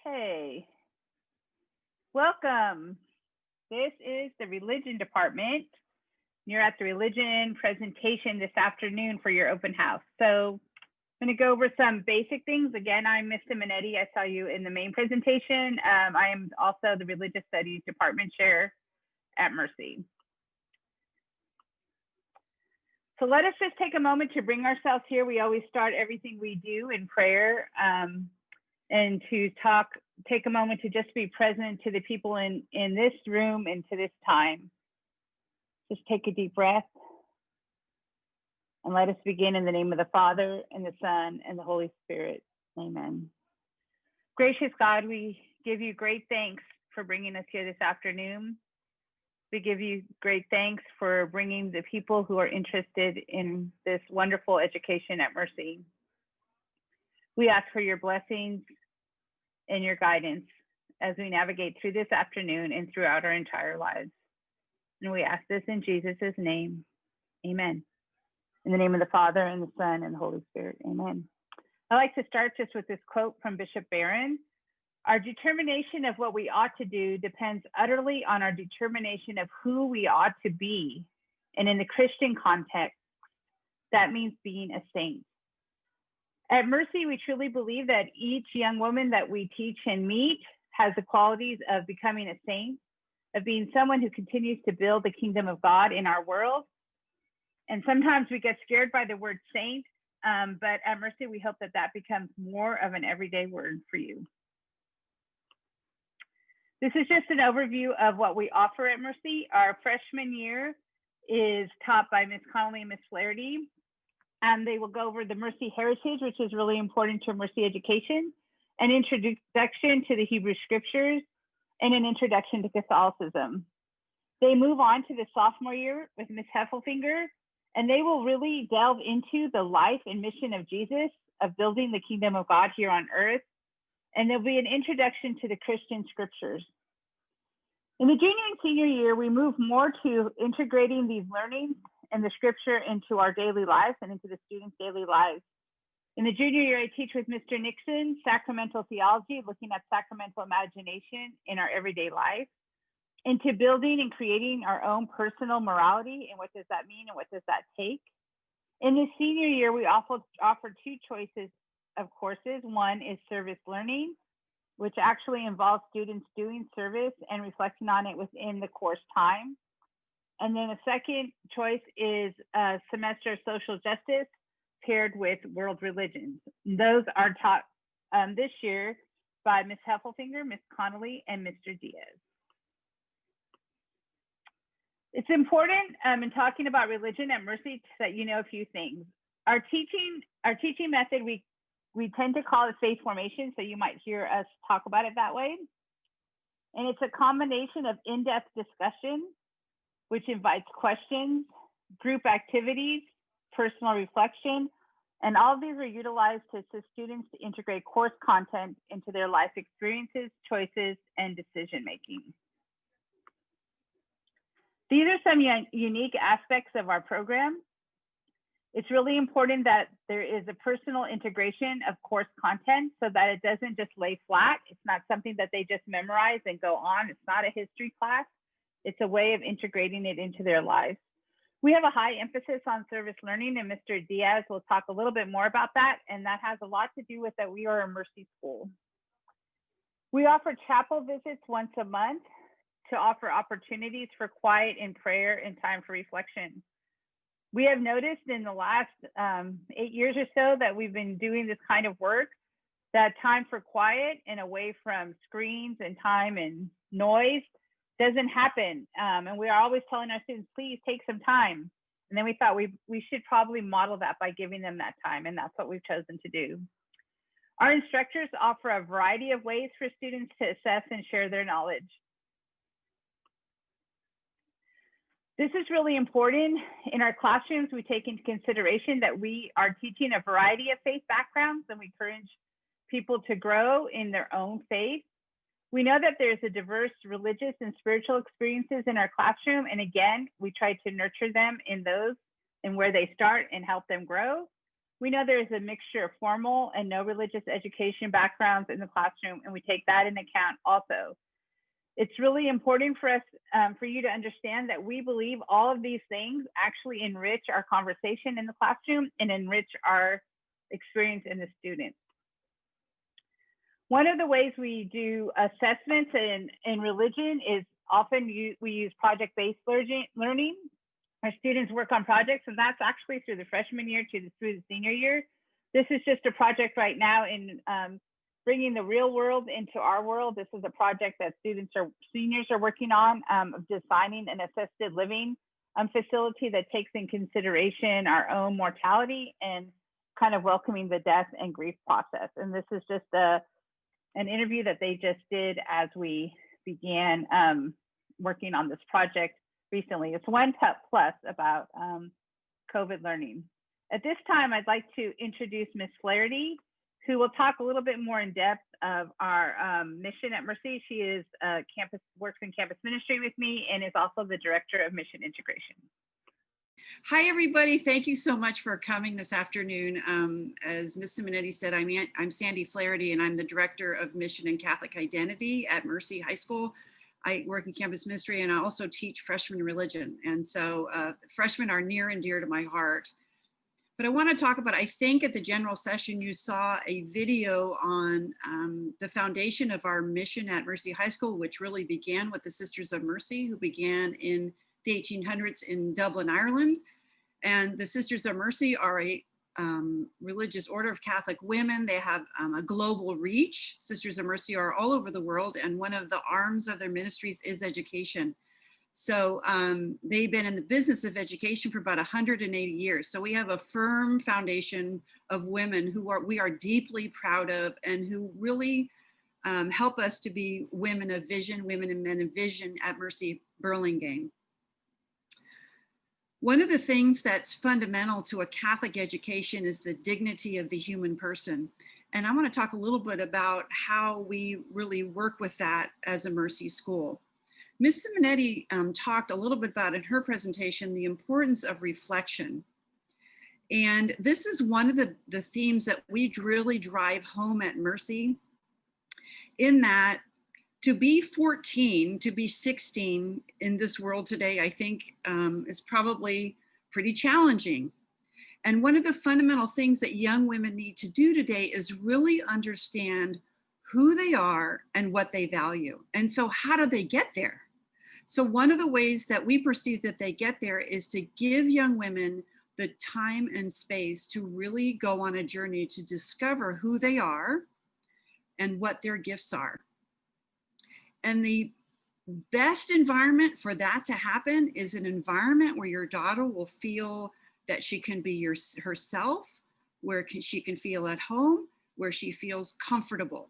Okay, welcome. This is the religion department. You're at the religion presentation this afternoon for your open house. So I'm going to go over some basic things. Again, I'm Ms. Simonetti. I saw you in the main presentation. I am also the religious studies department chair at Mercy. So let us just take a moment to bring ourselves here. We always start everything we do in prayer, and to take a moment to just be present to the people in this room and to this time. Just take a deep breath and let us begin in the name of the Father and the Son and the Holy Spirit. Amen. Gracious God, we give you great thanks for bringing us here this afternoon. We give you great thanks for bringing the people who are interested in this wonderful education at Mercy. We ask for your blessings and your guidance as we navigate through this afternoon and throughout our entire lives. And we ask this in Jesus' name. Amen. In the name of the Father and the Son and the Holy Spirit. Amen. I like to start just with this quote from Bishop Barron. Our determination of what we ought to do depends utterly on our determination of who we ought to be. And in the Christian context, that means being a saint. At Mercy, we truly believe that each young woman that we teach and meet has the qualities of becoming a saint, of being someone who continues to build the kingdom of God in our world. And sometimes we get scared by the word saint, but at Mercy, we hope that that becomes more of an everyday word for you. This is just an overview of what we offer at Mercy. Our freshman year is taught by Ms. Connolly and Ms. Flaherty. And they will go over the Mercy heritage, which is really important to Mercy education, an introduction to the Hebrew scriptures, and an introduction to Catholicism. They move on to the sophomore year with Ms. Heffelfinger, and they will really delve into the life and mission of Jesus, of building the kingdom of God here on earth. And there'll be an introduction to the Christian scriptures. In the junior and senior year, we move more to integrating these learnings and the scripture into our daily lives and into the students' daily lives. In the junior year, I teach with Mr. Nixon, sacramental theology, looking at sacramental imagination in our everyday life, into building and creating our own personal morality, and what does that mean and what does that take? In the senior year, we offer two choices of courses. One is service learning, which actually involves students doing service and reflecting on it within the course time. And then a second choice is a semester of social justice paired with world religions. Those are taught this year by Ms. Heffelfinger, Ms. Connolly, and Mr. Diaz. It's important in talking about religion at Mercy that you know a few things. Our teaching method, we tend to call it faith formation, so you might hear us talk about it that way. And it's a combination of in-depth discussion, which invites questions, group activities, personal reflection, and all of these are utilized to assist students to integrate course content into their life experiences, choices, and decision-making. These are some unique aspects of our program. It's really important that there is a personal integration of course content so that it doesn't just lay flat. It's not something that they just memorize and go on. It's not a history class. It's a way of integrating it into their lives. We have a high emphasis on service learning, and Mr. Diaz will talk a little bit more about that, and that has a lot to do with that we are a Mercy school. We offer chapel visits once a month to offer opportunities for quiet and prayer and time for reflection. We have noticed in the last 8 years or so that we've been doing this kind of work, that time for quiet and away from screens and time and noise doesn't happen. And we are always telling our students, please take some time. And then we thought we should probably model that by giving them that time, and that's what we've chosen to do. Our instructors offer a variety of ways for students to assess and share their knowledge. This is really important. In our classrooms, we take into consideration that we are teaching a variety of faith backgrounds, and we encourage people to grow in their own faith. We know that there's a diverse religious and spiritual experiences in our classroom. And again, we try to nurture them in those and where they start and help them grow. We know there's a mixture of formal and no religious education backgrounds in the classroom, and we take that into account also. It's really important for us, for you to understand that we believe all of these things actually enrich our conversation in the classroom and enrich our experience in the students. One of the ways we do assessments in religion is often we use project-based learning. Our students work on projects, and that's actually through the freshman year through the senior year. This is just a project right now in bringing the real world into our world. This is a project that seniors are working on, of designing an assisted living facility that takes in consideration our own mortality and kind of welcoming the death and grief process. And this is just an interview that they just did as we began working on this project recently. It's one plus about COVID learning. At this time, I'd like to introduce Ms. Flaherty, who will talk a little bit more in depth of our mission at Mercy. She is works in campus ministry with me and is also the director of mission integration. Hi, everybody. Thank you so much for coming this afternoon. As Ms. Simonetti said, I'm Sandy Flaherty, and I'm the Director of Mission and Catholic Identity at Mercy High School. I work in campus ministry, and I also teach freshman religion. And so freshmen are near and dear to my heart. But I want to talk about, I think at the general session, you saw a video on the foundation of our mission at Mercy High School, which really began with the Sisters of Mercy, who began in the 1800s in Dublin, Ireland. And the Sisters of Mercy are a religious order of Catholic women. They have a global reach. Sisters of Mercy are all over the world, and one of the arms of their ministries is education. So they've been in the business of education for about 180 years. So we have a firm foundation of women who we are deeply proud of, and who really help us to be women of vision, women and men of vision at Mercy Burlingame. One of the things that's fundamental to a Catholic education is the dignity of the human person. And I want to talk a little bit about how we really work with that as a Mercy school. Ms. Simonetti talked a little bit about in her presentation the importance of reflection. And this is one of the themes that we really drive home at Mercy, in that to be 14, to be 16 in this world today, I think is probably pretty challenging. And one of the fundamental things that young women need to do today is really understand who they are and what they value. And so how do they get there? So one of the ways that we perceive that they get there is to give young women the time and space to really go on a journey to discover who they are and what their gifts are. And the best environment for that to happen is an environment where your daughter will feel that she can be herself, where she can feel at home, where she feels comfortable.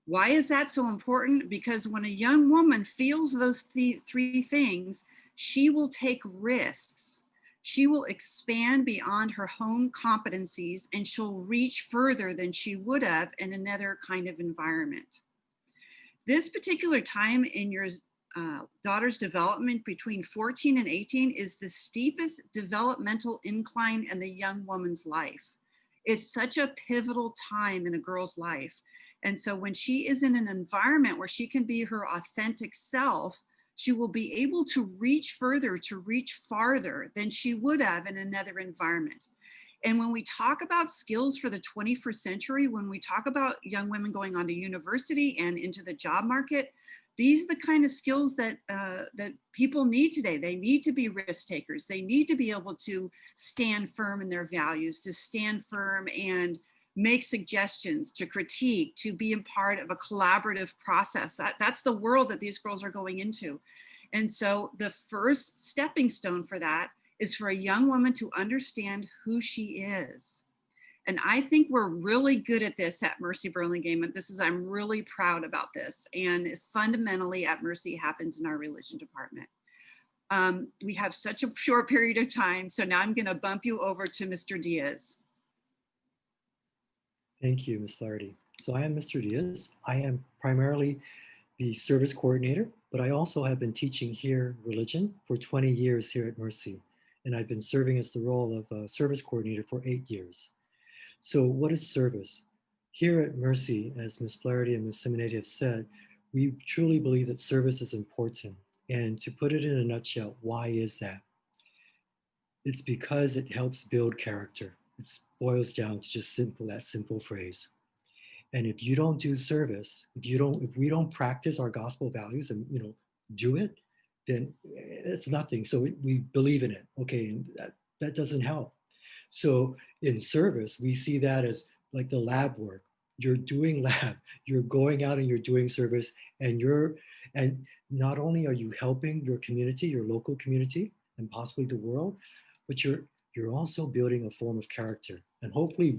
Why is that so important? Because when a young woman feels those three things, she will take risks. She will expand beyond her home competencies, and she'll reach further than she would have in another kind of environment. This particular time in your daughter's development between 14 and 18 is the steepest developmental incline in the young woman's life. It's such a pivotal time in a girl's life. And so when she is in an environment where she can be her authentic self, she will be able to reach further, to reach farther than she would have in another environment. And when we talk about skills for the 21st century, when we talk about young women going on to university and into the job market, these are the kind of skills that people need today. They need to be risk takers. They need to be able to stand firm in their values, to stand firm and make suggestions, to critique, to be a part of a collaborative process. That's the world that these girls are going into. And so the first stepping stone for that is for a young woman to understand who she is. And I think we're really good at this at Mercy Burlingame. And I'm really proud about this. And it's fundamentally at Mercy happens in our religion department. We have such a short period of time. So now I'm going to bump you over to Mr. Diaz. Thank you, Ms. Flaherty. So I am Mr. Diaz. I am primarily the service coordinator, but I also have been teaching here religion for 20 years here at Mercy. And I've been serving as the role of service coordinator for 8 years. So what is service? Here at Mercy, as Ms. Flaherty and Ms. Simonetti have said, we truly believe that service is important. And to put it in a nutshell, why is that? It's because it helps build character. It boils down to just that simple phrase. And if you don't do service, if we don't practice our gospel values and do it, then it's nothing. So we believe in it, okay, and that doesn't help. So in service, we see that as like the lab work. You're doing lab, you're going out and you're doing service, and not only are you helping your community, your local community, and possibly the world, but you're also building a form of character. And hopefully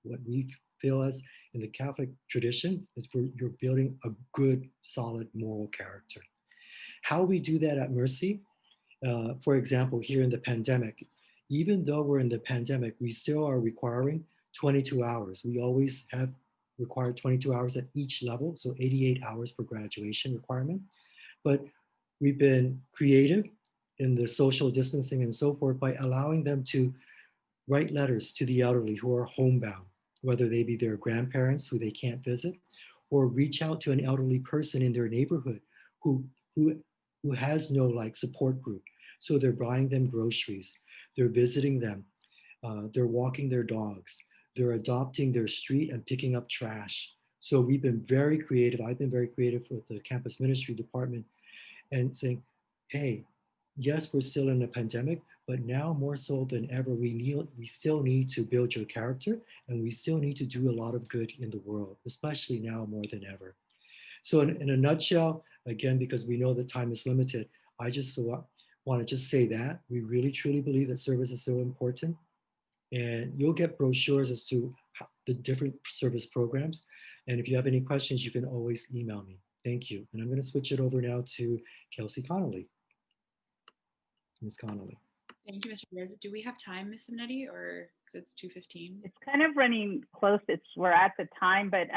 what we feel as in the Catholic tradition is you're building a good, solid moral character. How we do that at Mercy, for example, here in the pandemic, even though we're in the pandemic, we still are requiring 22 hours. We always have required 22 hours at each level, so 88 hours for graduation requirement. But we've been creative in the social distancing and so forth by allowing them to write letters to the elderly who are homebound, whether they be their grandparents who they can't visit, or reach out to an elderly person in their neighborhood who who who has no like support group. So they're buying them groceries, they're visiting them, they're walking their dogs, they're adopting their street and picking up trash. So we've been very creative. I've been very creative with the campus ministry department and saying, hey, yes, we're still in a pandemic, but now more so than ever, we still need to build your character, and we still need to do a lot of good in the world, especially now more than ever. So in a nutshell, again, because we know that time is limited, I just want to just say that we really truly believe that service is so important. And you'll get brochures as to the different service programs. And if you have any questions, you can always email me. Thank you. And I'm going to switch it over now to Kelsey Connolly. Ms. Connolly. Thank you, Mr. Diaz. Do we have time, Ms. Simonetti, or because it's 2:15? It's kind of running close. We're at the time, but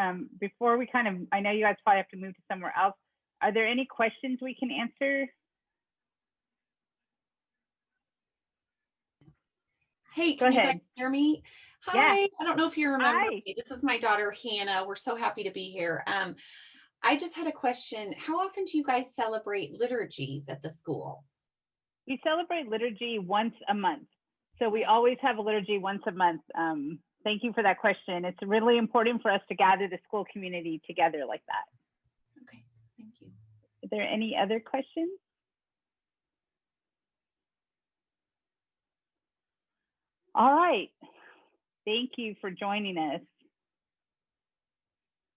before we I know you guys probably have to move to somewhere else. Are there any questions we can answer? Hey, Go can you ahead. guys hear me? Hi, Yeah. I don't know if you remember Hi. me. This is my daughter, Hannah. We're so happy to be here. I just had a question. How often do you guys celebrate liturgies at the school? We celebrate liturgy once a month. So we always have a liturgy once a month. Thank you for that question. It's really important for us to gather the school community together like that. Okay, thank you. Are there any other questions? All right. Thank you for joining us.